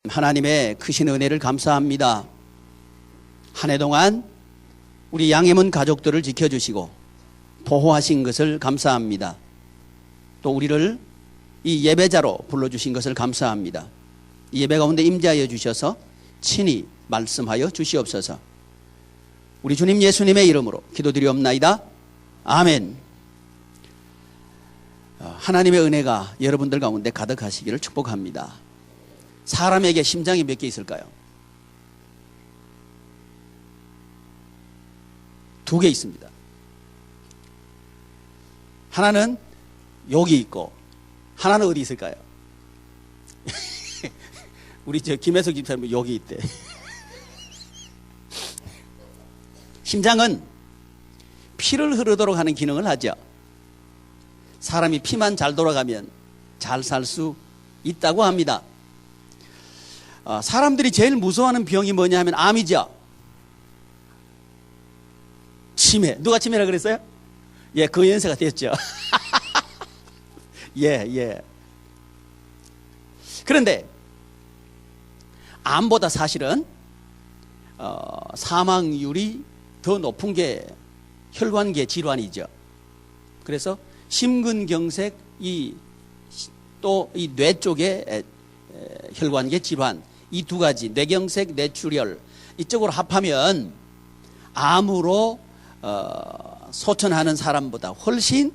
하나님의 크신 은혜를 감사합니다. 한 해 동안 우리 양해문 가족들을 지켜주시고 보호하신 것을 감사합니다. 또 우리를 이 예배자로 불러주신 것을 감사합니다. 이 예배 가운데 임재하여 주셔서 친히 말씀하여 주시옵소서. 우리 주님 예수님의 이름으로 기도드리옵나이다. 아멘. 하나님의 은혜가 여러분들 가운데 가득하시기를 축복합니다. 사람에게 심장이 몇 개 있을까요? 2개 있습니다. 하나는 여기 있고 하나는 어디 있을까요? 우리 김혜석 집사님 여기 있대. 심장은 피를 흐르도록 하는 기능을 하죠. 사람이 피만 잘 돌아가면 잘 살 수 있다고 합니다. 사람들이 제일 무서워하는 병이 뭐냐 하면 암이죠. 치매. 누가 치매라 그랬어요? 예, 그 연세가 됐죠. 예. 그런데 암보다 사실은 사망률이 더 높은 게 혈관계 질환이죠. 그래서 심근경색, 또 이 뇌 쪽에 혈관계 질환, 이 두 가지, 뇌경색, 뇌출혈, 이쪽으로 합하면 암으로 소천하는 사람보다 훨씬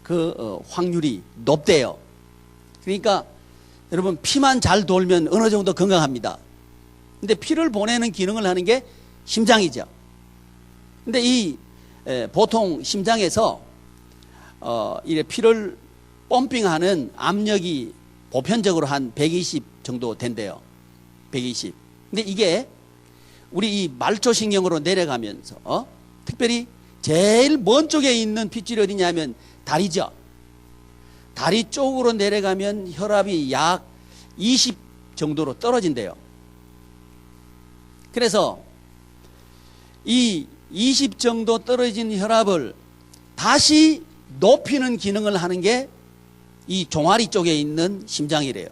그 확률이 높대요. 그러니까 여러분, 피만 잘 돌면 어느 정도 건강합니다. 근데 피를 보내는 기능을 하는 게 심장이죠. 근데 보통 심장에서 이래 피를 펌핑하는 압력이 보편적으로 한 120 정도 된대요. 120. 근데 이게 우리 이 말초신경으로 내려가면서 특별히 제일 먼 쪽에 있는 핏줄이 어디냐면 다리죠. 다리 쪽으로 내려가면 혈압이 약 20 정도로 떨어진대요. 그래서 이 20 정도 떨어진 혈압을 다시 높이는 기능을 하는 게 이 종아리 쪽에 있는 심장이래요.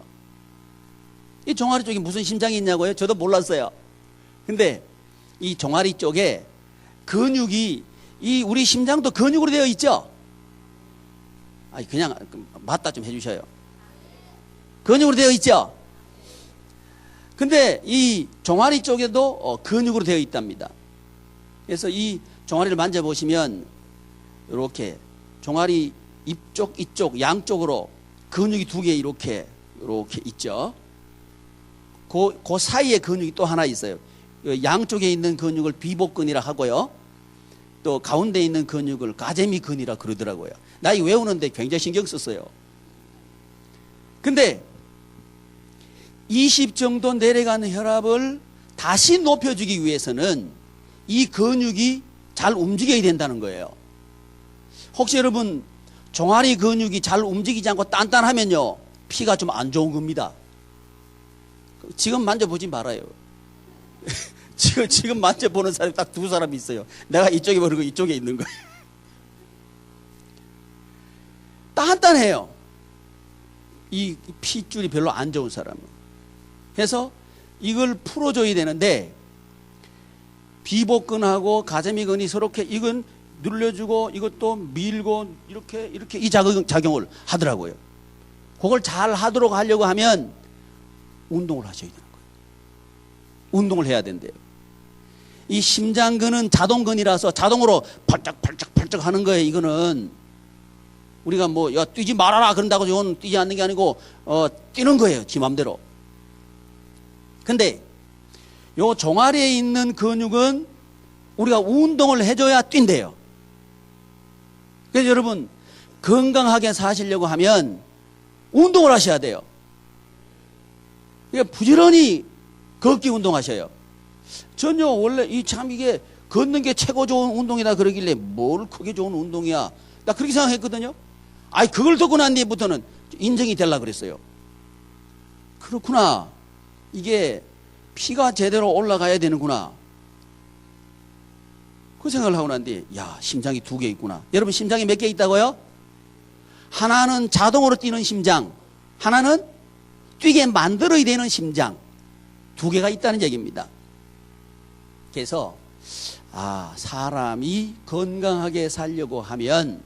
이 종아리 쪽에 무슨 심장이 있냐고요? 저도 몰랐어요. 근데 이 종아리 쪽에 근육이, 우리 심장도 근육으로 되어 있죠? 아니, 그냥 맞다 좀 해주셔요. 근육으로 되어 있죠? 근데 이 종아리 쪽에도 근육으로 되어 있답니다. 그래서 이 종아리를 만져보시면 이렇게 종아리 이쪽 양쪽으로 근육이 2개 이렇게 있죠. 그 사이에 근육이 또 하나 있어요. 양쪽에 있는 근육을 비복근이라 하고요. 또 가운데 있는 근육을 가재미근이라 그러더라고요. 나 이거 외우는데 굉장히 신경 썼어요. 근데 20 정도 내려가는 혈압을 다시 높여주기 위해서는 이 근육이 잘 움직여야 된다는 거예요. 혹시 여러분 종아리 근육이 잘 움직이지 않고 단단하면요, 피가 좀 안 좋은 겁니다. 지금 만져보지 말아요. 지금 만져보는 사람이 딱 2사람이 있어요. 내가 이쪽에 모르고 이쪽에 있는 거예요. 단단해요. 이 핏줄이 별로 안 좋은 사람은. 그래서 이걸 풀어줘야 되는데 비복근하고 가재미근이 서로 이건 눌러주고 이것도 밀고 이렇게 이 작용을 하더라고요. 그걸 잘 하도록 하려고 하면 운동을 하셔야 되는 거예요. 운동을 해야 된대요. 이 심장근은 자동근이라서 자동으로 팔짝팔짝 하는 거예요. 이거는 우리가 야, 뛰지 말아라 그런다고 이건 뛰지 않는 게 아니고 뛰는 거예요. 지 맘대로. 근데 요 종아리에 있는 근육은 우리가 운동을 해줘야 뛴대요. 그래서 여러분, 건강하게 사시려고 하면 운동을 하셔야 돼요. 그러니까 부지런히 걷기 운동하셔요. 전요, 원래 이게 걷는 게 최고 좋은 운동이다 그러길래 뭘 크게 좋은 운동이야, 나 그렇게 생각했거든요. 그걸 듣고 난 뒤부터는 인정이 되려고 그랬어요. 그렇구나. 이게 피가 제대로 올라가야 되는구나. 그 생각을 하고 난 뒤에, 심장이 2개 있구나. 여러분, 심장이 몇 개 있다고요? 하나는 자동으로 뛰는 심장, 하나는 뛰게 만들어야 되는 심장. 두 개가 있다는 얘기입니다. 그래서 사람이 건강하게 살려고 하면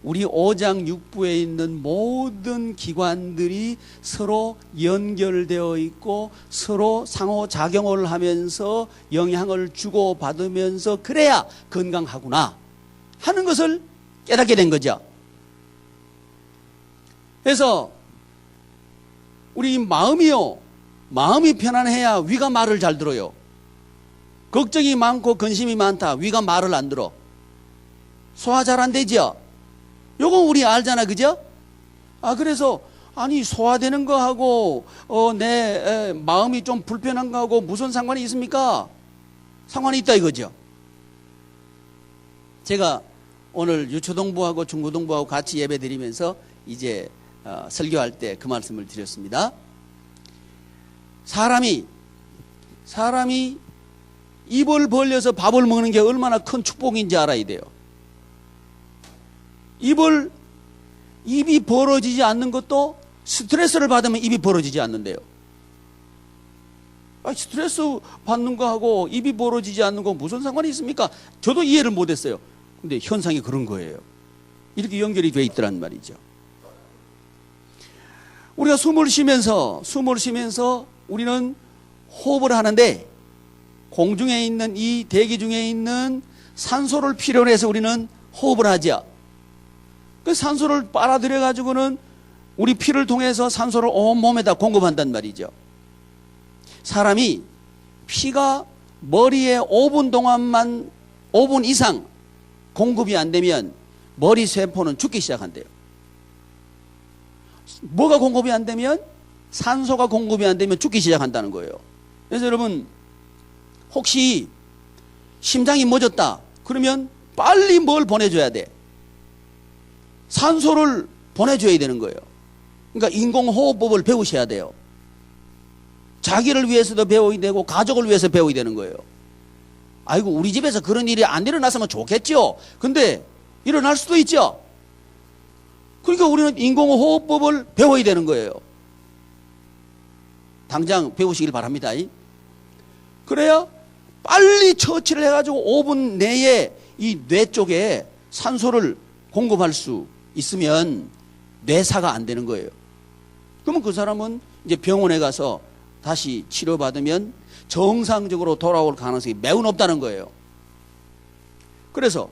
우리 오장육부에 있는 모든 기관들이 서로 연결되어 있고 서로 상호작용을 하면서 영향을 주고받으면서 그래야 건강하구나 하는 것을 깨닫게 된 거죠. 그래서 우리 마음이 편안해야 위가 말을 잘 들어요. 걱정이 많고 근심이 많다. 위가 말을 안 들어. 소화 잘 안 되죠? 요거 우리 알잖아, 그죠? 그래서 소화되는 거하고 내 마음이 좀 불편한 거하고 무슨 상관이 있습니까? 상관이 있다 이거죠. 제가 오늘 유초동부하고 중고동부하고 같이 예배 드리면서 이제 설교할 때 그 말씀을 드렸습니다. 사람이 입을 벌려서 밥을 먹는 게 얼마나 큰 축복인지 알아야 돼요. 입이 벌어지지 않는 것도 스트레스를 받으면 입이 벌어지지 않는데요. 스트레스 받는 거하고 입이 벌어지지 않는 거 무슨 상관이 있습니까? 저도 이해를 못했어요. 근데 현상이 그런 거예요. 이렇게 연결이 돼 있더란 말이죠. 우리가 숨을 쉬면서 우리는 호흡을 하는데 공중에 있는 이 대기 중에 있는 산소를 필요로 해서 우리는 호흡을 하죠. 그 산소를 빨아들여 가지고는 우리 피를 통해서 산소를 온 몸에다 공급한단 말이죠. 사람이 피가 머리에 5분 이상 공급이 안 되면 머리 세포는 죽기 시작한대요. 뭐가 공급이 안 되면? 산소가 공급이 안 되면 죽기 시작한다는 거예요. 그래서 여러분, 혹시 심장이 멎었다 그러면 빨리 뭘 보내줘야 돼? 산소를 보내줘야 되는 거예요. 그러니까 인공호흡법을 배우셔야 돼요. 자기를 위해서도 배워야 되고 가족을 위해서 배워야 되는 거예요. 아이고, 우리 집에서 그런 일이 안 일어났으면 좋겠죠. 근데 일어날 수도 있죠. 그러니까 우리는 인공호흡법을 배워야 되는 거예요. 당장 배우시길 바랍니다. 그래야 빨리 처치를 해가지고 5분 내에 이 뇌 쪽에 산소를 공급할 수 있으면 뇌사가 안 되는 거예요. 그러면 그 사람은 이제 병원에 가서 다시 치료받으면 정상적으로 돌아올 가능성이 매우 높다는 거예요. 그래서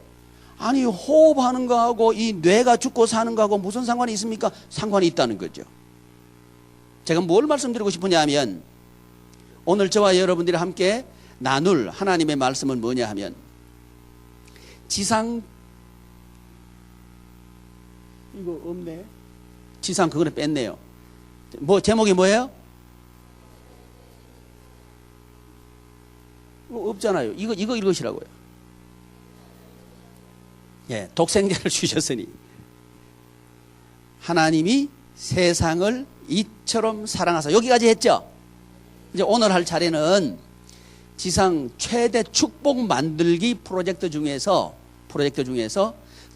호흡하는 거하고 이 뇌가 죽고 사는 거하고 무슨 상관이 있습니까? 상관이 있다는 거죠. 제가 뭘 말씀드리고 싶으냐 하면 오늘 저와 여러분들이 함께 나눌 하나님의 말씀은 뭐냐 하면 지상 이거 없네. 지상 그거는 뺐네요. 제목이 뭐예요? 없잖아요. 이거 읽으시라고요. 예, 독생자를 주셨으니 하나님이 세상을 이처럼 사랑하사, 여기까지 했죠. 이제 오늘 할 차례는 지상 최대 축복 만들기 프로젝트 중에서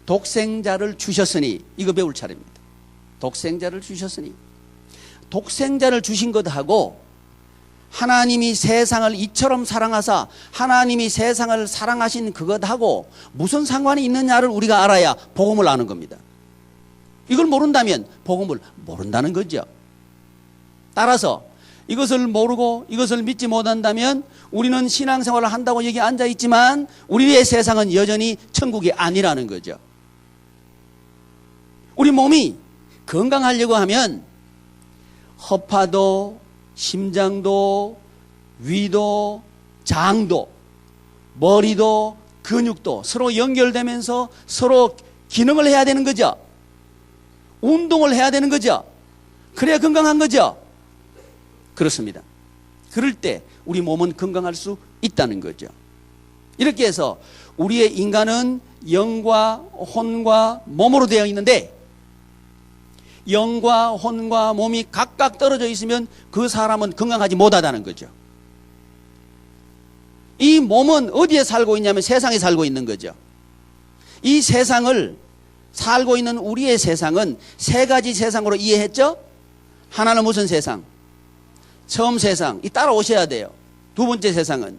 독생자를 주셨으니 이거 배울 차례입니다. 독생자를 주셨으니, 독생자를 주신 것하고 하나님이 세상을 이처럼 사랑하사 하나님이 세상을 사랑하신 그것하고 무슨 상관이 있느냐를 우리가 알아야 복음을 아는 겁니다. 이걸 모른다면 복음을 모른다는 거죠. 따라서 이것을 모르고 이것을 믿지 못한다면 우리는 신앙생활을 한다고 여기 앉아있지만 우리의 세상은 여전히 천국이 아니라는 거죠. 우리 몸이 건강하려고 하면 허파도 심장도 위도 장도 머리도 근육도 서로 연결되면서 서로 기능을 해야 되는 거죠. 운동을 해야 되는 거죠. 그래야 건강한 거죠. 그렇습니다. 그럴 때 우리 몸은 건강할 수 있다는 거죠. 이렇게 해서 우리의 인간은 영과 혼과 몸으로 되어 있는데 영과 혼과 몸이 각각 떨어져 있으면 그 사람은 건강하지 못하다는 거죠. 이 몸은 어디에 살고 있냐면 세상에 살고 있는 거죠. 이 세상을 살고 있는 우리의 세상은 세 가지 세상으로 이해했죠? 하나는 무슨 세상? 처음 세상, 이 따라오셔야 돼요. 두 번째 세상은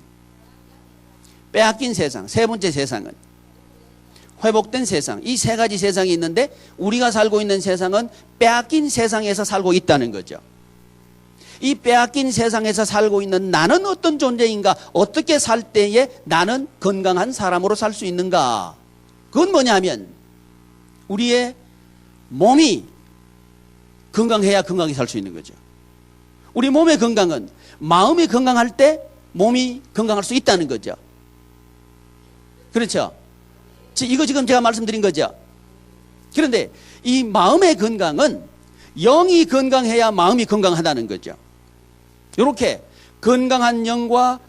빼앗긴 세상, 세 번째 세상은 회복된 세상. 이 세 가지 세상이 있는데 우리가 살고 있는 세상은 빼앗긴 세상에서 살고 있다는 거죠. 이 빼앗긴 세상에서 살고 있는 나는 어떤 존재인가? 어떻게 살 때에 나는 건강한 사람으로 살 수 있는가? 그건 뭐냐면 우리의 몸이 건강해야 건강히 살 수 있는 거죠. 우리 몸의 건강은 마음이 건강할 때 몸이 건강할 수 있다는 거죠. 그렇죠? 이거 지금 제가 말씀드린 거죠. 그런데 이 마음의 건강은 영이 건강해야 마음이 건강하다는 거죠. 이렇게 건강한 영과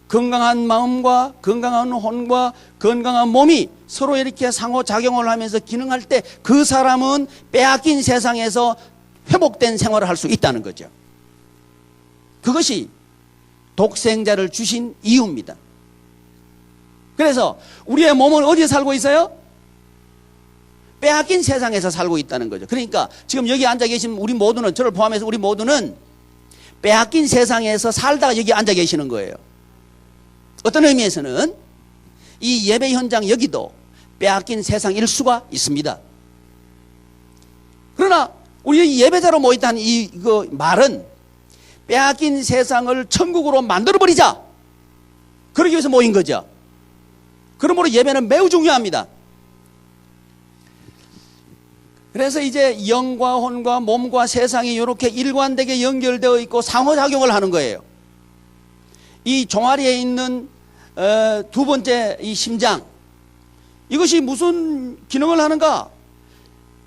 건강한 마음과 건강한 혼과 건강한 몸이 서로 이렇게 상호작용을 하면서 기능할 때 그 사람은 빼앗긴 세상에서 회복된 생활을 할 수 있다는 거죠. 그것이 독생자를 주신 이유입니다. 그래서 우리의 몸은 어디에 살고 있어요? 빼앗긴 세상에서 살고 있다는 거죠. 그러니까 지금 여기 앉아 계신 우리 모두는, 저를 포함해서 우리 모두는 빼앗긴 세상에서 살다가 여기 앉아 계시는 거예요. 어떤 의미에서는 이 예배 현장 여기도 빼앗긴 세상일 수가 있습니다. 그러나 우리 예배자로 모였다는 이거 말은 빼앗긴 세상을 천국으로 만들어버리자, 그러기 위해서 모인 거죠. 그러므로 예배는 매우 중요합니다. 그래서 이제 영과 혼과 몸과 세상이 이렇게 일관되게 연결되어 있고 상호작용을 하는 거예요. 이 종아리에 있는 두 번째 이 심장, 이것이 무슨 기능을 하는가?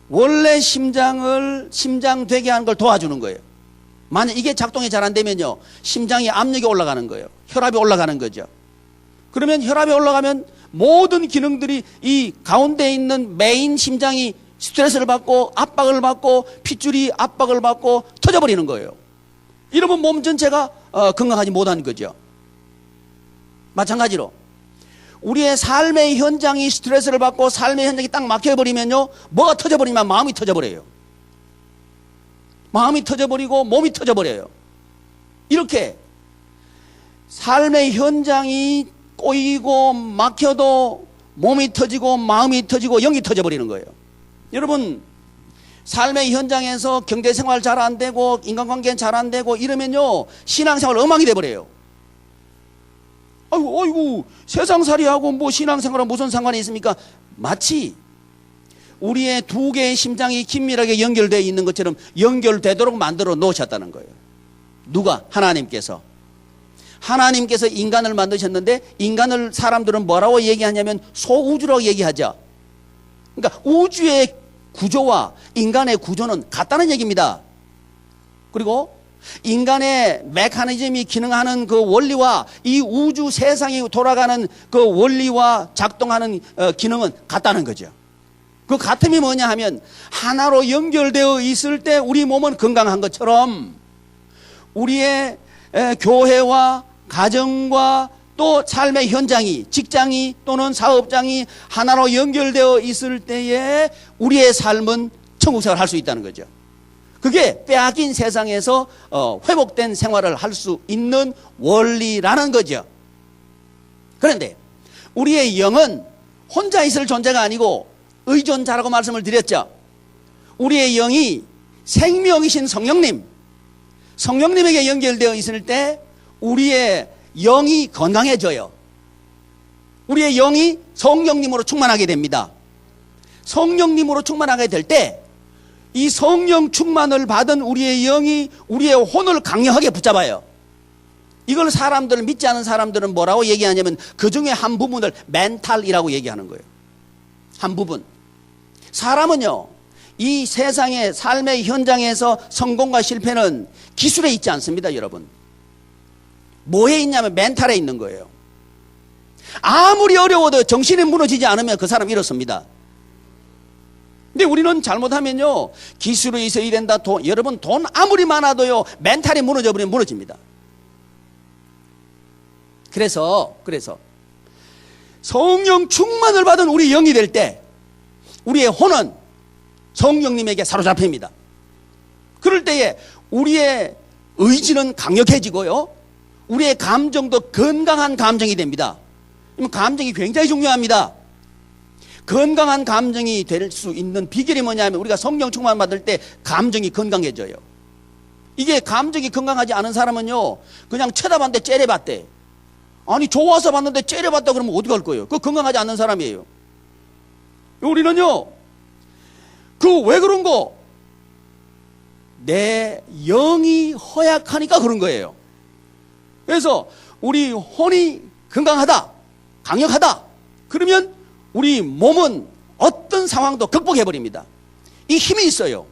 원래 심장 되게 하는 걸 도와주는 거예요. 만약 이게 작동이 잘 안 되면요, 심장이 압력이 올라가는 거예요. 혈압이 올라가는 거죠. 그러면 혈압이 올라가면 모든 기능들이 이 가운데 있는 메인 심장이 스트레스를 받고 압박을 받고 핏줄이 압박을 받고 터져버리는 거예요. 이러면 몸 전체가 건강하지 못한 거죠. 마찬가지로 우리의 삶의 현장이 스트레스를 받고 삶의 현장이 딱 막혀버리면요, 뭐가 터져버리면 마음이 터져버려요. 마음이 터져버리고 몸이 터져버려요. 이렇게 삶의 현장이 꼬이고 막혀도 몸이 터지고 마음이 터지고 영이 터져버리는 거예요. 여러분, 삶의 현장에서 경제생활 잘 안 되고 인간관계 잘 안 되고 이러면요, 신앙생활 엉망이 돼버려요. 아이고 세상살이하고 뭐 신앙생활은 무슨 상관이 있습니까? 마치 우리의 두 개의 심장이 긴밀하게 연결되어 있는 것처럼 연결되도록 만들어 놓으셨다는 거예요. 누가? 하나님께서 인간을 만드셨는데, 인간을 사람들은 뭐라고 얘기하냐면 소우주라고 얘기하죠. 그러니까 우주의 구조와 인간의 구조는 같다는 얘기입니다. 그리고 인간의 메커니즘이 기능하는 그 원리와 이 우주 세상이 돌아가는 그 원리와 작동하는 기능은 같다는 거죠. 그 같음이 뭐냐 하면 하나로 연결되어 있을 때 우리 몸은 건강한 것처럼 우리의 교회와 가정과 또 삶의 현장이, 직장이 또는 사업장이 하나로 연결되어 있을 때에 우리의 삶은 천국생활을 할 수 있다는 거죠. 그게 빼앗긴 세상에서 회복된 생활을 할 수 있는 원리라는 거죠. 그런데 우리의 영은 혼자 있을 존재가 아니고 의존자라고 말씀을 드렸죠. 우리의 영이 생명이신 성령님에게 연결되어 있을 때 우리의 영이 건강해져요. 우리의 영이 성령님으로 충만하게 됩니다. 성령님으로 충만하게 될 때 이 성령 충만을 받은 우리의 영이 우리의 혼을 강력하게 붙잡아요. 이걸 믿지 않은 사람들은 뭐라고 얘기하냐면 그 중에 한 부분을 멘탈이라고 얘기하는 거예요. 한 부분. 사람은요, 이 세상의 삶의 현장에서 성공과 실패는 기술에 있지 않습니다, 여러분. 뭐에 있냐면 멘탈에 있는 거예요. 아무리 어려워도 정신이 무너지지 않으면 그 사람 이렇습니다. 근데 우리는 잘못하면요, 기술이 있어야 된다, 여러분 돈 아무리 많아도요, 멘탈이 무너져버리면 무너집니다. 그래서 성령 충만을 받은 우리 영이 될 때 우리의 혼은 성령님에게 사로잡힙니다. 그럴 때에 우리의 의지는 강력해지고요. 우리의 감정도 건강한 감정이 됩니다. 감정이 굉장히 중요합니다. 건강한 감정이 될 수 있는 비결이 뭐냐면 우리가 성령 충만 받을 때 감정이 건강해져요. 이게 감정이 건강하지 않은 사람은요, 그냥 쳐다봤는데 째려봤대. 아니, 좋아서 봤는데 째려봤다 그러면 어디 갈 거예요? 그거 건강하지 않는 사람이에요. 우리는요, 왜 그런 거? 내 영이 허약하니까 그런 거예요. 그래서 우리 혼이 건강하다, 강력하다, 그러면 우리 몸은 어떤 상황도 극복해버립니다. 이 힘이 있어요.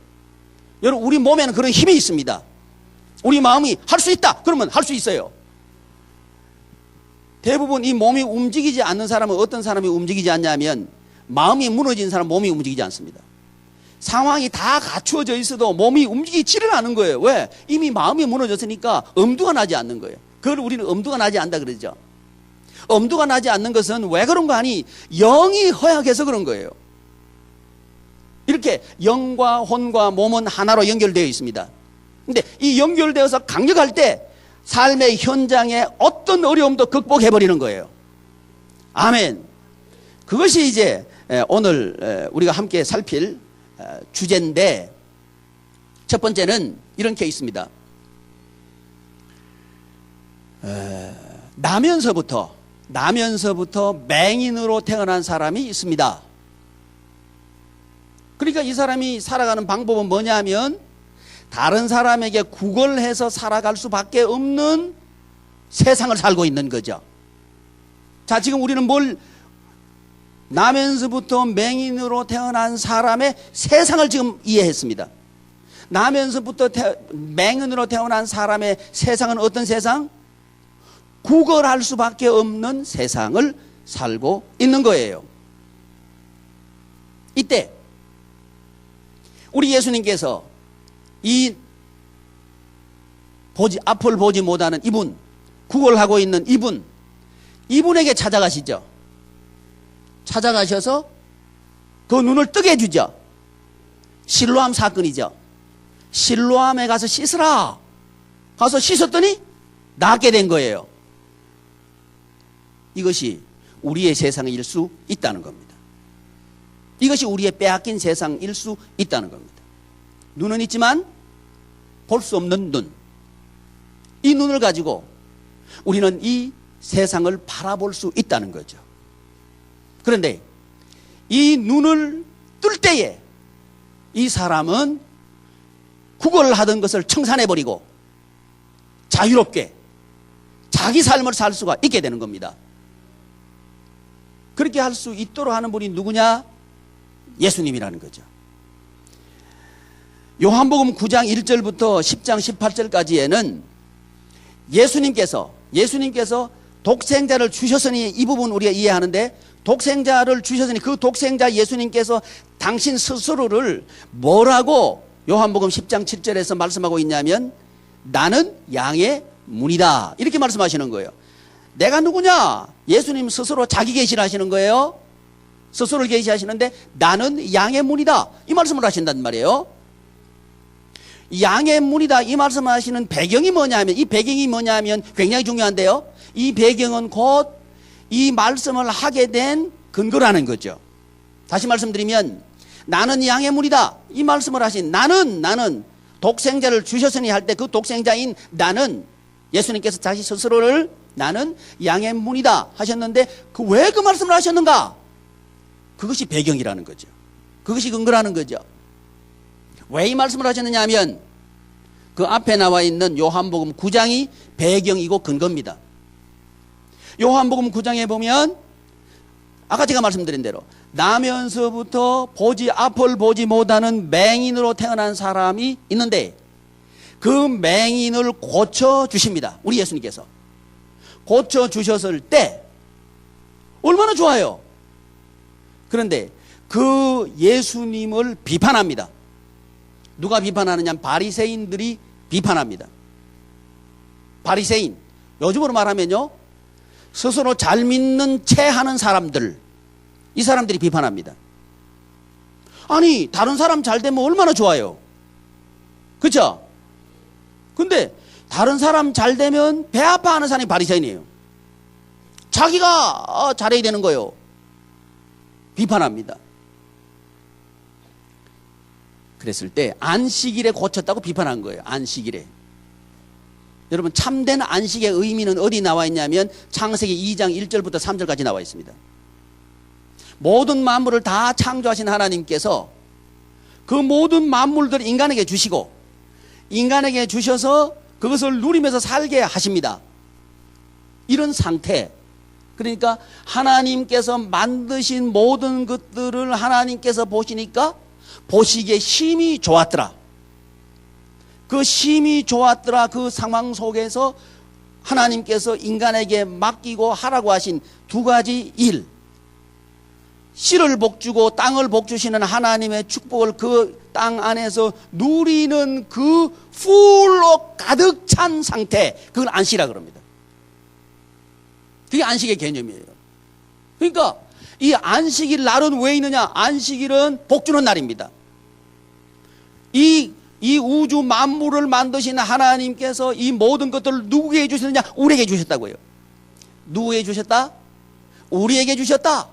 여러분, 우리 몸에는 그런 힘이 있습니다. 우리 마음이 할 수 있다 그러면 할 수 있어요. 대부분 이 몸이 움직이지 않는 사람은 어떤 사람이 움직이지 않냐면 마음이 무너진 사람 몸이 움직이지 않습니다. 상황이 다 갖추어져 있어도 몸이 움직이지를 않은 거예요. 왜? 이미 마음이 무너졌으니까 엄두가 나지 않는 거예요. 그걸 우리는 엄두가 나지 않는다 그러죠. 엄두가 나지 않는 것은 왜 그런 거 아니? 영이 허약해서 그런 거예요. 이렇게 영과 혼과 몸은 하나로 연결되어 있습니다. 근데 이 연결되어서 강력할 때 삶의 현장에 어떤 어려움도 극복해버리는 거예요. 아멘. 그것이 이제 오늘 우리가 함께 살필 주제인데, 첫 번째는 이런 케이스입니다. 나면서부터 맹인으로 태어난 사람이 있습니다. 그러니까 이 사람이 살아가는 방법은 뭐냐면 다른 사람에게 구걸해서 살아갈 수밖에 없는 세상을 살고 있는 거죠. 자, 지금 우리는 나면서부터 맹인으로 태어난 사람의 세상을 지금 이해했습니다. 나면서부터 맹인으로 태어난 사람의 세상은 어떤 세상? 구걸할 수밖에 없는 세상을 살고 있는 거예요. 이때 우리 예수님께서 앞을 보지 못하는 이분, 구걸하고 있는 이분에게 찾아가시죠. 찾아가셔서 그 눈을 뜨게 해주죠. 실로암 사건이죠. 실로암에 가서 씻으라. 가서 씻었더니 낫게 된 거예요. 이것이 우리의 세상일 수 있다는 겁니다. 이것이 우리의 빼앗긴 세상일 수 있다는 겁니다. 눈은 있지만 볼 수 없는 눈. 이 눈을 가지고 우리는 이 세상을 바라볼 수 있다는 거죠. 그런데 이 눈을 뜰 때에 이 사람은 구걸을 하던 것을 청산해버리고 자유롭게 자기 삶을 살 수가 있게 되는 겁니다. 그렇게 할 수 있도록 하는 분이 누구냐? 예수님이라는 거죠. 요한복음 9장 1절부터 10장 18절까지에는 예수님께서 독생자를 주셨으니, 이 부분 우리가 이해하는데, 독생자를 주셨으니 그 독생자 예수님께서 당신 스스로를 뭐라고 요한복음 10장 7절에서 말씀하고 있냐면, 나는 양의 문이다, 이렇게 말씀하시는 거예요. 내가 누구냐? 예수님 스스로 자기 계시를 하시는 거예요. 스스로를 계시하시는데 나는 양의 문이다, 이 말씀을 하신단 말이에요. 양의 문이다, 이 말씀을 하시는 배경이 뭐냐면, 이 배경이 뭐냐면 굉장히 중요한데요. 이 배경은 곧 이 말씀을 하게 된 근거라는 거죠. 다시 말씀드리면, 나는 양의 문이다, 이 말씀을 하신 나는 독생자를 주셨으니 할 때 그 독생자인 나는, 예수님께서 자기 스스로를 나는 양의 문이다 하셨는데, 왜 그 말씀을 하셨는가? 그것이 배경이라는 거죠. 그것이 근거라는 거죠. 왜 이 말씀을 하셨느냐 하면 그 앞에 나와 있는 요한복음 9장이 배경이고 근거입니다. 요한복음 9장에 보면 아까 제가 말씀드린 대로 나면서부터 앞을 보지 못하는 맹인으로 태어난 사람이 있는데, 그 맹인을 고쳐주십니다. 우리 예수님께서 고쳐주셨을 때 얼마나 좋아요. 그런데 그 예수님을 비판합니다. 누가 비판하느냐? 바리새인들이 비판합니다. 바리새인, 요즘으로 말하면요, 스스로 잘 믿는 채 하는 사람들, 이 사람들이 비판합니다. 아니, 다른 사람 잘 되면 얼마나 좋아요. 그렇죠? 근데 다른 사람 잘 되면 배 아파하는 사람이 바리새인이에요. 자기가 잘해야 되는 거예요. 비판합니다. 그랬을 때 안식일에 고쳤다고 비판한 거예요. 안식일에. 여러분, 참된 안식의 의미는 어디 나와 있냐면 창세기 2장 1절부터 3절까지 나와 있습니다. 모든 만물을 다 창조하신 하나님께서 그 모든 만물들을 인간에게 주시고 인간에게 주셔서 그것을 누리면서 살게 하십니다. 이런 상태. 그러니까 하나님께서 만드신 모든 것들을 하나님께서 보시니까 보시기에 심히 좋았더라. 그 심히 좋았더라 그 상황 속에서 하나님께서 인간에게 맡기고 하라고 하신 두 가지 일. 씨를 복주고 땅을 복주시는 하나님의 축복을 그 땅 안에서 누리는 그 풀로 가득 찬 상태, 그걸 안식이라 그럽니다. 그게 안식의 개념이에요. 그러니까 이 안식일 날은 왜 있느냐? 안식일은 복주는 날입니다. 이 우주 만물을 만드신 하나님께서 이 모든 것들을 누구에게 주셨느냐? 우리에게 주셨다고요. 누구에게 주셨다? 우리에게 주셨다.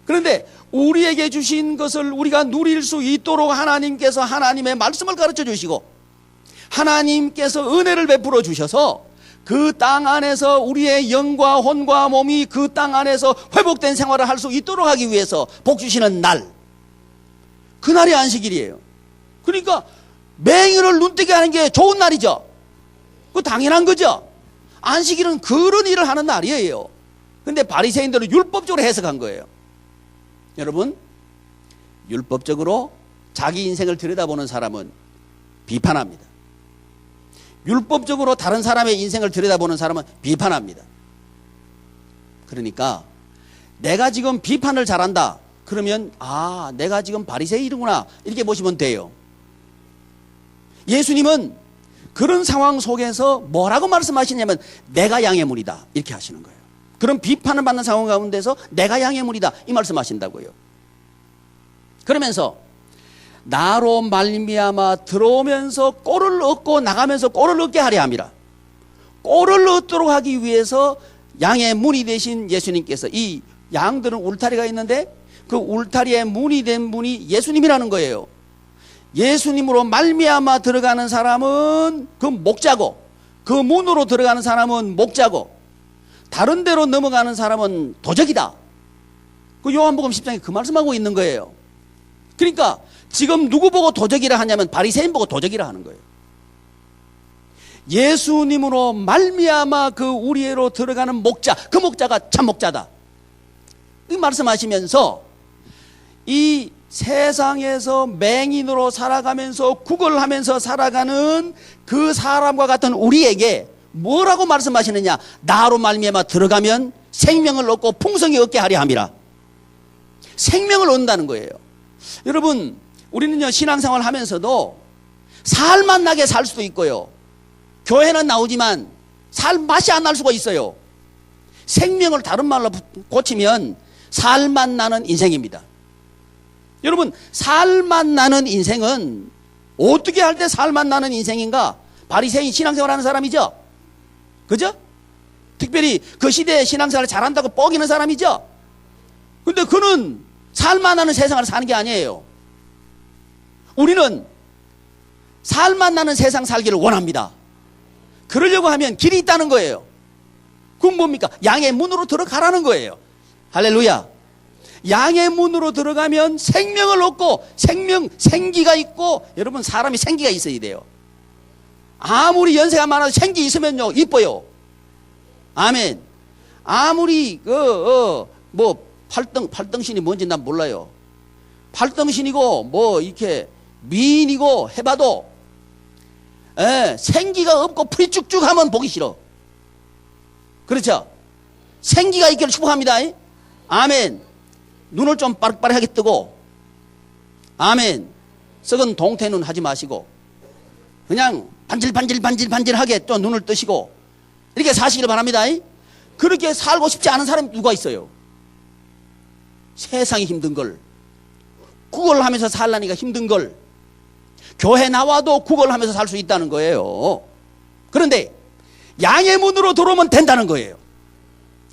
그런데 우리에게 주신 것을 우리가 누릴 수 있도록 하나님께서 하나님의 말씀을 가르쳐 주시고 하나님께서 은혜를 베풀어 주셔서 그 땅 안에서 우리의 영과 혼과 몸이 그 땅 안에서 회복된 생활을 할 수 있도록 하기 위해서 복 주시는 날, 그날이 안식일이에요. 그러니까 맹인을 눈뜨게 하는 게 좋은 날이죠. 그거 당연한 거죠. 안식일은 그런 일을 하는 날이에요. 근데 바리새인들은 율법적으로 해석한 거예요. 여러분, 율법적으로 자기 인생을 들여다보는 사람은 비판합니다. 율법적으로 다른 사람의 인생을 들여다보는 사람은 비판합니다. 그러니까 내가 지금 비판을 잘한다 그러면 내가 지금 바리새인이구나 이렇게 보시면 돼요. 예수님은 그런 상황 속에서 뭐라고 말씀하시냐면 내가 양의 물이다 이렇게 하시는 거예요. 그런 비판을 받는 상황 가운데서 내가 양의 물이다 이 말씀하신다고요. 그러면서 나로 말미암아 들어오면서 꼴을 얻고 나가면서 꼴을 얻게 하려 함이라. 꼴을 얻도록 하기 위해서 양의 문이 되신 예수님께서, 이 양들은 울타리가 있는데 그 울타리에 문이 된 분이 예수님이라는 거예요. 예수님으로 말미암아 들어가는 사람은 그 목자고 그 문으로 들어가는 사람은 목자고 다른 데로 넘어가는 사람은 도적이다. 그 요한복음 10장에 그 말씀하고 있는 거예요. 그러니까 지금 누구 보고 도적이라 하냐면 바리새인 보고 도적이라 하는 거예요. 예수님으로 말미암아 그 우리로 들어가는 목자, 그 목자가 참 목자다. 이 말씀하시면서 이 세상에서 맹인으로 살아가면서 구걸하면서 살아가는 그 사람과 같은 우리에게 뭐라고 말씀하시느냐? 나로 말미암아 들어가면 생명을 얻고 풍성히 얻게 하려 함이라. 생명을 얻는다는 거예요. 여러분, 우리는요 신앙생활 하면서도 살맛 나게 살 수도 있고요, 교회는 나오지만 살 맛이 안 날 수가 있어요. 생명을 다른 말로 고치면 살맛 나는 인생입니다. 여러분, 살맛 나는 인생은 어떻게 할 때 살맛 나는 인생인가? 바리새인 신앙생활 하는 사람이죠. 그죠? 특별히 그 시대에 신앙생활을 잘한다고 뻐기는 사람이죠. 근데 그는 살맛 나는 세상을 사는 게 아니에요. 우리는 살맛 나는 세상 살기를 원합니다. 그러려고 하면 길이 있다는 거예요. 그건 뭡니까? 양의 문으로 들어가라는 거예요. 할렐루야. 양의 문으로 들어가면 생명을 얻고 생기가 있고, 여러분 사람이 생기가 있어야 돼요. 아무리 연세가 많아도 생기 있으면요 이뻐요. 아멘. 아무리 팔등신이 뭔지 난 몰라요. 팔등신이고 뭐 이렇게 미인이고 해봐도 생기가 없고 풀이 쭉쭉하면 보기 싫어. 그렇죠? 생기가 있기를 축복합니다. 아멘. 눈을 좀 빠르게 뜨고, 아멘. 썩은 동태눈 하지 마시고 그냥 반질반질하게 또 눈을 뜨시고 이렇게 사시기를 바랍니다. 그렇게 살고 싶지 않은 사람이 누가 있어요? 세상이 힘든 걸, 구걸하면서 살라니까 힘든 걸, 교회 나와도 구걸하면서 살 수 있다는 거예요. 그런데 양의 문으로 들어오면 된다는 거예요.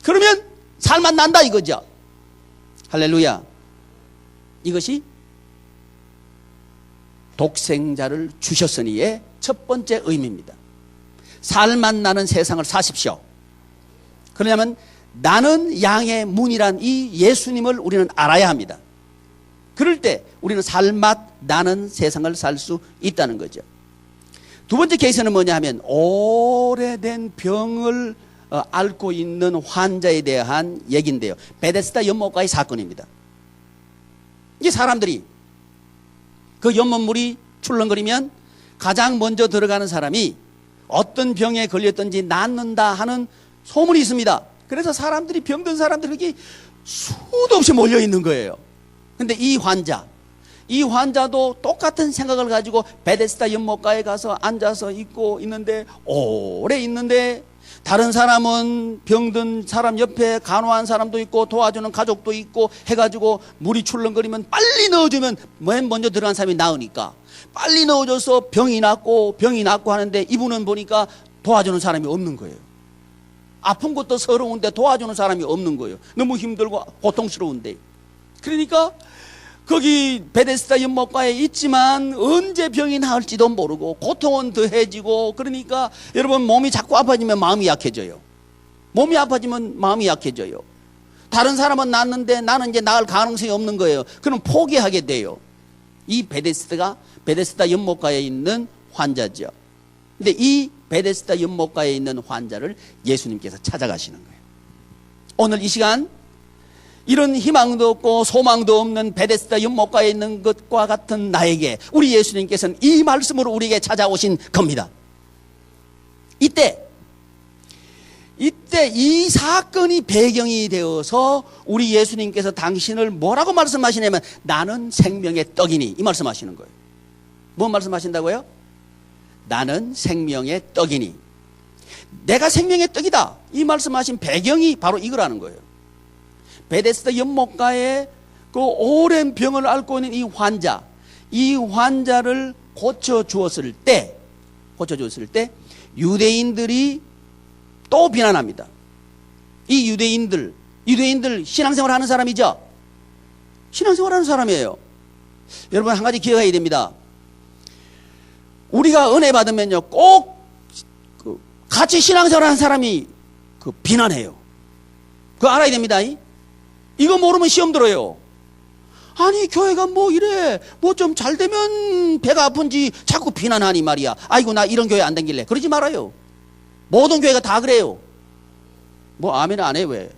그러면 살만 난다 이거죠. 할렐루야. 이것이 독생자를 주셨으니의 첫 번째 의미입니다. 살만 나는 세상을 사십시오. 그러냐면 나는 양의 문이란 이 예수님을 우리는 알아야 합니다. 그럴 때 우리는 살맛 나는 세상을 살 수 있다는 거죠. 두 번째 케이스는 뭐냐 하면 오래된 병을 앓고 있는 환자에 대한 얘기인데요. 베데스다 연못가의 사건입니다. 이 사람들이 그 연못물이 출렁거리면 가장 먼저 들어가는 사람이 어떤 병에 걸렸든지 낫는다 하는 소문이 있습니다. 그래서 사람들이 병든 사람들이 수도 없이 몰려 있는 거예요. 근데 이 환자도 똑같은 생각을 가지고 베데스다 연못가에 가서 앉아서 있고 있는데 오래 있는데 다른 사람은 병든 사람 옆에 간호한 사람도 있고 도와주는 가족도 있고 해가지고 물이 출렁거리면 빨리 넣어주면 맨 먼저 들어간 사람이 나으니까 빨리 넣어줘서 병이 낫고 하는데 이분은 보니까 도와주는 사람이 없는 거예요. 아픈 것도 서러운데 도와주는 사람이 없는 거예요. 너무 힘들고 고통스러운데. 그러니까 거기 베데스다 연못가에 있지만 언제 병이 나을지도 모르고 고통은 더해지고 그러니까 여러분 몸이 자꾸 아파지면 마음이 약해져요. 몸이 아파지면 마음이 약해져요. 다른 사람은 낫는데 나는 이제 나을 가능성이 없는 거예요. 그럼 포기하게 돼요. 이 베데스다 연못가에 있는 환자죠. 근데 이 베데스다 연못가에 있는 환자를 예수님께서 찾아가시는 거예요. 오늘 이 시간 이런 희망도 없고 소망도 없는 베데스다 연못가에 있는 것과 같은 나에게 우리 예수님께서는 이 말씀으로 우리에게 찾아오신 겁니다. 이때 이 사건이 배경이 되어서 우리 예수님께서 당신을 뭐라고 말씀하시냐면 나는 생명의 떡이니 이 말씀하시는 거예요. 뭔 말씀하신다고요? 나는 생명의 떡이니 내가 생명의 떡이다 이 말씀하신 배경이 바로 이거라는 거예요. 베데스다 연못가에 그 오랜 병을 앓고 있는 이 환자를 고쳐주었을 때 유대인들이 또 비난합니다. 이 유대인들 신앙생활 하는 사람이죠? 신앙생활 하는 사람이에요. 여러분 한 가지 기억해야 됩니다. 우리가 은혜 받으면요 꼭 같이 신앙생활 하는 사람이 비난해요. 그거 알아야 됩니다. 이거 모르면 시험 들어요. 아니 교회가 뭐 이래 뭐 좀 잘 되면 배가 아픈지 자꾸 비난하니 말이야. 아이고 나 이런 교회 안 다닐래. 그러지 말아요. 모든 교회가 다 그래요. 뭐 아멘 안 해 왜?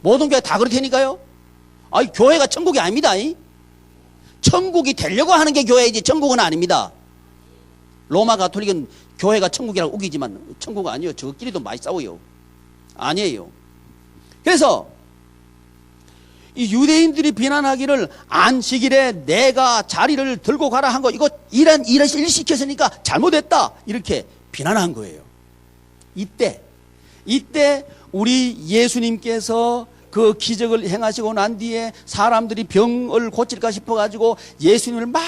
모든 교회 다 그렇다니까요. 아니 교회가 천국이 아닙니다. 천국이 되려고 하는 게 교회이지 천국은 아닙니다. 로마 가톨릭은 교회가 천국이라고 우기지만 천국은 아니에요. 저끼리도 많이 싸워요. 아니에요. 그래서 이 유대인들이 비난하기를 안식일에 내가 자리를 들고 가라 한 거 이거 이런 일을 일시켰으니까 잘못했다 이렇게 비난한 거예요. 이때 우리 예수님께서 그 기적을 행하시고 난 뒤에 사람들이 병을 고칠까 싶어가지고 예수님을 막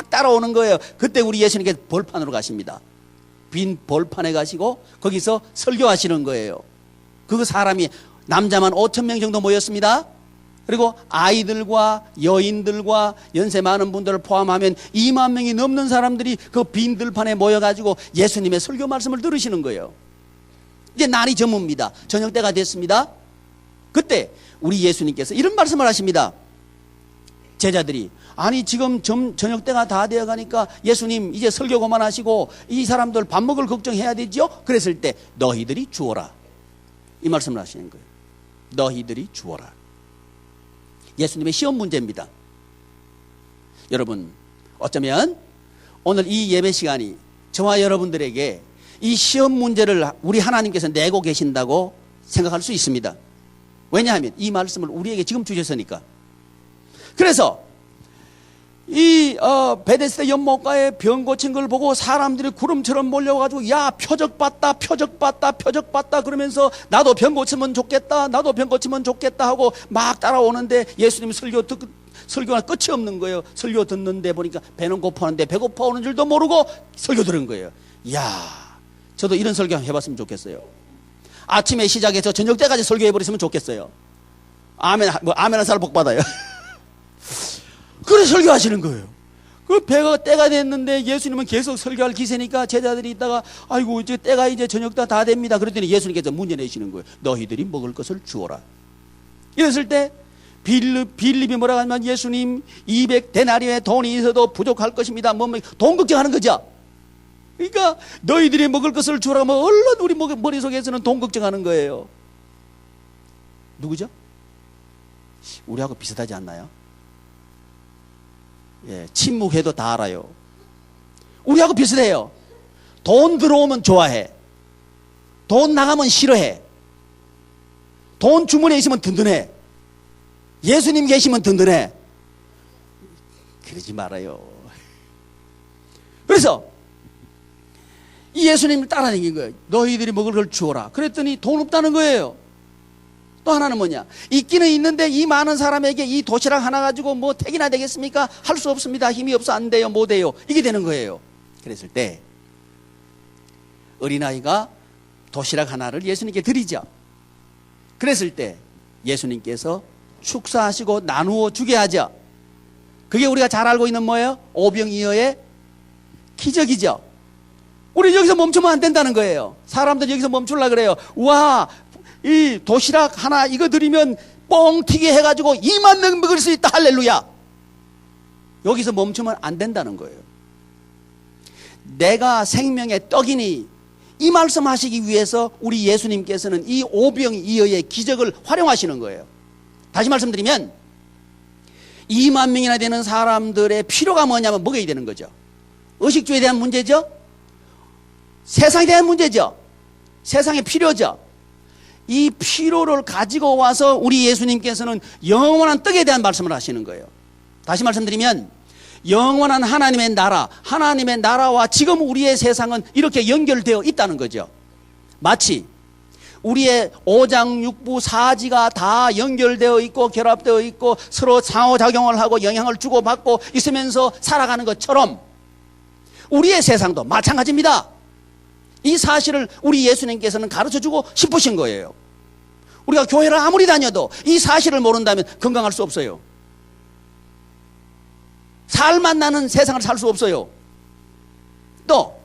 따라오는 거예요. 그때 우리 예수님께서 벌판으로 가십니다. 빈 벌판에 가시고 거기서 설교하시는 거예요. 그 사람이 남자만 5,000명 정도 모였습니다. 그리고 아이들과 여인들과 연세 많은 분들을 포함하면 2만 명이 넘는 사람들이 그 빈 들판에 모여가지고 예수님의 설교 말씀을 들으시는 거예요. 이제 날이 저뭅니다. 저녁 때가 됐습니다. 그때 우리 예수님께서 이런 말씀을 하십니다. 제자들이 아니 지금 저녁 때가 다 되어 가니까 예수님 이제 설교 그만하시고 이 사람들 밥 먹을 걱정해야 되죠? 그랬을 때 너희들이 주어라 이 말씀을 하시는 거예요. 너희들이 주어라. 예수님의 시험 문제입니다. 여러분 어쩌면 오늘 이 예배 시간이 저와 여러분들에게 이 시험 문제를 우리 하나님께서 내고 계신다고 생각할 수 있습니다. 왜냐하면 이 말씀을 우리에게 지금 주셨으니까. 그래서 이 베데스다 연못가에 병 고친 걸 보고 사람들이 구름처럼 몰려가지고 야 표적 봤다 그러면서 나도 병 고치면 좋겠다 하고 막 따라오는데 예수님 설교가 끝이 없는 거예요. 설교 듣는데 보니까 배는 고파하는데 배고파오는 줄도 모르고 설교 들은 거예요. 야 저도 이런 설교 해봤으면 좋겠어요. 아침에 시작해서 저녁 때까지 설교해버렸으면 좋겠어요. 아멘, 아멘 한 사람 복 받아요. 그래 설교하시는 거예요. 그 배가 때가 됐는데 예수님은 계속 설교할 기세니까 제자들이 있다가 아이고 이제 때가 이제 저녁 다 됩니다. 그랬더니 예수님께서 문제 내시는 거예요. 너희들이 먹을 것을 주어라. 이랬을 때 빌립이 뭐라고 하냐면 예수님 200데나리온의 돈이 있어도 부족할 것입니다. 돈 걱정하는 거죠. 그러니까 너희들이 먹을 것을 주라 하면 얼른 우리 머릿속에서는 돈 걱정하는 거예요. 누구죠? 우리하고 비슷하지 않나요? 예, 침묵해도 다 알아요. 우리하고 비슷해요. 돈 들어오면 좋아해. 돈 나가면 싫어해. 돈 주머니에 있으면 든든해. 예수님 계시면 든든해. 그러지 말아요. 그래서 이 예수님을 따라다닌 거예요. 너희들이 먹을 걸 주어라. 그랬더니 돈 없다는 거예요. 또 하나는 뭐냐? 있기는 있는데 이 많은 사람에게 이 도시락 하나 가지고 뭐 택이나 되겠습니까? 할 수 없습니다. 힘이 없어 안 돼요. 못 해요. 이게 되는 거예요. 그랬을 때 어린아이가 도시락 하나를 예수님께 드리죠. 그랬을 때 예수님께서 축사하시고 나누어 주게 하죠. 그게 우리가 잘 알고 있는 뭐예요? 오병이어의 기적이죠. 우리 여기서 멈추면 안 된다는 거예요. 사람들 여기서 멈추려고 그래요. 와, 이 도시락 하나 이거 드리면 뻥 튀게 해가지고 2만 명 먹을 수 있다. 할렐루야. 여기서 멈추면 안 된다는 거예요. 내가 생명의 떡이니 이 말씀 하시기 위해서 우리 예수님께서는 이 오병이어의 기적을 활용하시는 거예요. 다시 말씀드리면 2만 명이나 되는 사람들의 필요가 뭐냐면 먹어야 되는 거죠. 의식주에 대한 문제죠. 세상에 대한 문제죠. 세상의 필요죠. 이 필요를 가지고 와서 우리 예수님께서는 영원한 떡에 대한 말씀을 하시는 거예요. 다시 말씀드리면 영원한 하나님의 나라와 지금 우리의 세상은 이렇게 연결되어 있다는 거죠. 마치 우리의 오장육부 사지가 다 연결되어 있고 결합되어 있고 서로 상호작용을 하고 영향을 주고받고 있으면서 살아가는 것처럼 우리의 세상도 마찬가지입니다. 이 사실을 우리 예수님께서는 가르쳐주고 싶으신 거예요. 우리가 교회를 아무리 다녀도 이 사실을 모른다면 건강할 수 없어요. 살만 나는 세상을 살 수 없어요. 또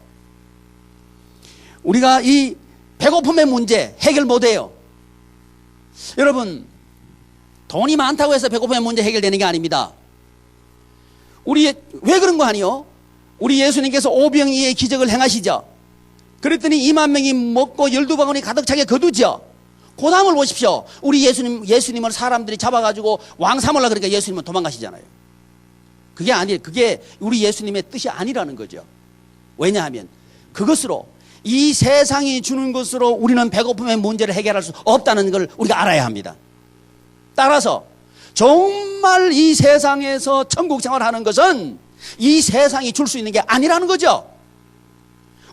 우리가 이 배고픔의 문제 해결 못해요. 여러분, 돈이 많다고 해서 배고픔의 문제 해결되는 게 아닙니다. 왜 그런 거 아니요? 우리 예수님께서 오병이어의 기적을 행하시죠. 그랬더니 2만 명이 먹고 12바구니 가득 차게 거두죠. 그 다음을 보십시오. 우리 예수님을 사람들이 잡아가지고 왕 삼으려고 그러니까 예수님은 도망가시잖아요. 그게 우리 예수님의 뜻이 아니라는 거죠. 왜냐하면 그것으로 이 세상이 주는 것으로 우리는 배고픔의 문제를 해결할 수 없다는 걸 우리가 알아야 합니다. 따라서 정말 이 세상에서 천국 생활하는 것은 이 세상이 줄 수 있는 게 아니라는 거죠.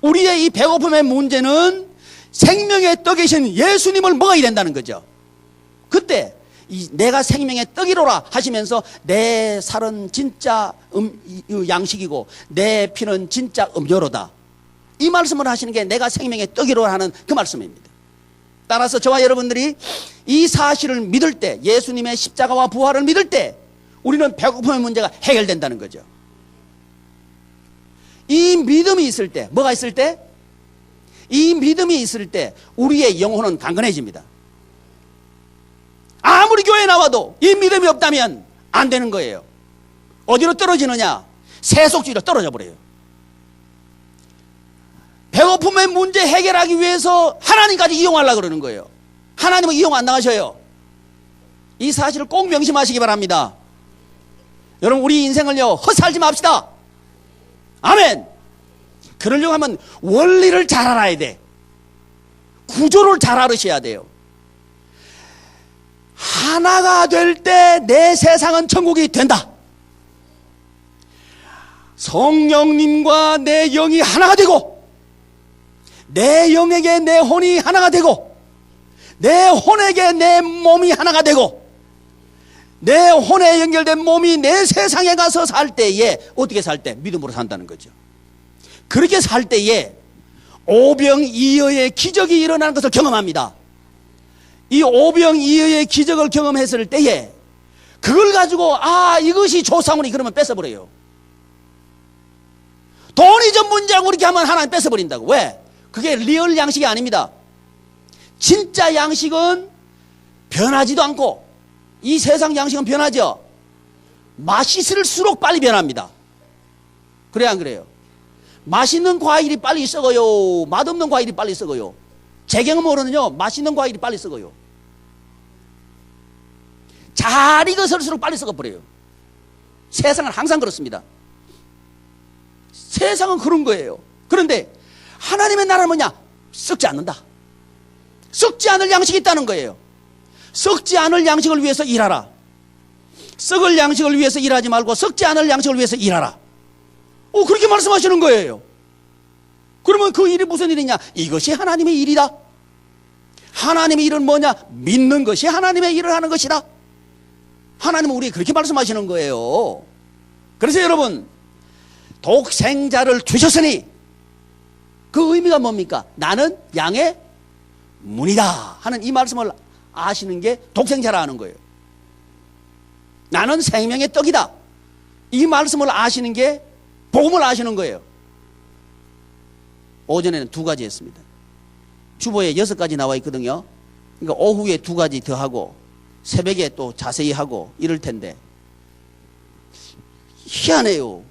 우리의 이 배고픔의 문제는 생명의 떡이신 예수님을 먹어야 된다는 거죠. 그때 내가 생명의 떡이로라 하시면서 내 살은 진짜 양식이고 내 피는 진짜 음료로다. 이 말씀을 하시는 게 내가 생명의 떡이로라 하는 그 말씀입니다. 따라서 저와 여러분들이 이 사실을 믿을 때, 예수님의 십자가와 부활을 믿을 때 우리는 배고픔의 문제가 해결된다는 거죠. 이 믿음이 있을 때, 뭐가 있을 때? 이 믿음이 있을 때 우리의 영혼은 강건해집니다. 아무리 교회에 나와도 이 믿음이 없다면 안 되는 거예요. 어디로 떨어지느냐? 세속주의로 떨어져 버려요. 배고픔의 문제 해결하기 위해서 하나님까지 이용하려고 그러는 거예요. 하나님은 이용 안 나가셔요. 이 사실을 꼭 명심하시기 바랍니다. 여러분, 우리 인생을요 헛살지 맙시다. 아멘. 그러려고 하면 원리를 잘 알아야 돼. 구조를 잘 알으셔야 돼요. 하나가 될 때 내 세상은 천국이 된다. 성령님과 내 영이 하나가 되고 내 영에게 내 혼이 하나가 되고 내 혼에게 내 몸이 하나가 되고 내 혼에 연결된 몸이 내 세상에 가서 살 때에 어떻게 살 때? 믿음으로 산다는 거죠. 그렇게 살 때에 오병이어의 기적이 일어나는 것을 경험합니다. 이 오병이어의 기적을 경험했을 때에 그걸 가지고 이것이 조상우니 그러면 뺏어버려요. 돈이 전문자고 그렇게 하면 하나님 뺏어버린다고. 왜? 그게 리얼 양식이 아닙니다. 진짜 양식은 변하지도 않고, 이 세상 양식은 변하죠. 맛있을수록 빨리 변합니다. 그래 안 그래요? 맛있는 과일이 빨리 썩어요? 맛없는 과일이 빨리 썩어요? 제 경험으로는요, 맛있는 과일이 빨리 썩어요. 잘 익어설수록 빨리 썩어버려요. 세상은 항상 그렇습니다. 세상은 그런 거예요. 그런데 하나님의 나라는 뭐냐? 썩지 않는다. 썩지 않을 양식이 있다는 거예요. 썩지 않을 양식을 위해서 일하라. 썩을 양식을 위해서 일하지 말고 썩지 않을 양식을 위해서 일하라. 그렇게 말씀하시는 거예요. 그러면 그 일이 무슨 일이냐? 이것이 하나님의 일이다. 하나님의 일은 뭐냐? 믿는 것이 하나님의 일을 하는 것이다. 하나님은 우리에게 그렇게 말씀하시는 거예요. 그래서 여러분, 독생자를 주셨으니 그 의미가 뭡니까? 나는 양의 문이다 하는 이 말씀을 아시는 게 독생자라 하는 거예요. 나는 생명의 떡이다. 이 말씀을 아시는 게 복음을 아시는 거예요. 오전에는 2가지 했습니다. 주보에 6가지 나와 있거든요. 그러니까 오후에 2가지 더 하고 새벽에 또 자세히 하고 이럴 텐데, 희한해요.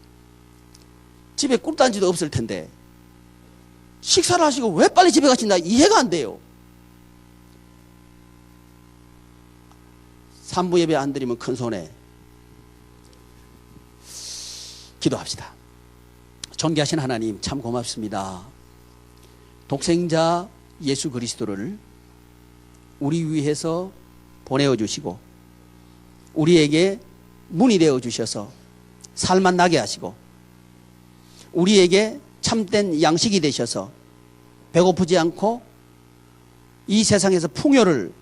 집에 꿀단지도 없을 텐데 식사를 하시고 왜 빨리 집에 가신다? 이해가 안 돼요. 3부 예배 안 드리면 큰 손해. 기도합시다. 존귀하신 하나님, 참 고맙습니다. 독생자 예수 그리스도를 우리 위해서 보내어 주시고 우리에게 문이 되어 주셔서 살만 나게 하시고 우리에게 참된 양식이 되셔서 배고프지 않고 이 세상에서 풍요를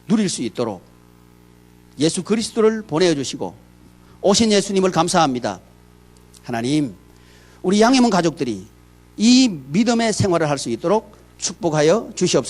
누릴 수 있도록 예수 그리스도를 보내어 주시고 오신 예수님을 감사합니다. 하나님, 우리 양해문 가족들이 이 믿음의 생활을 할 수 있도록 축복하여 주시옵소서.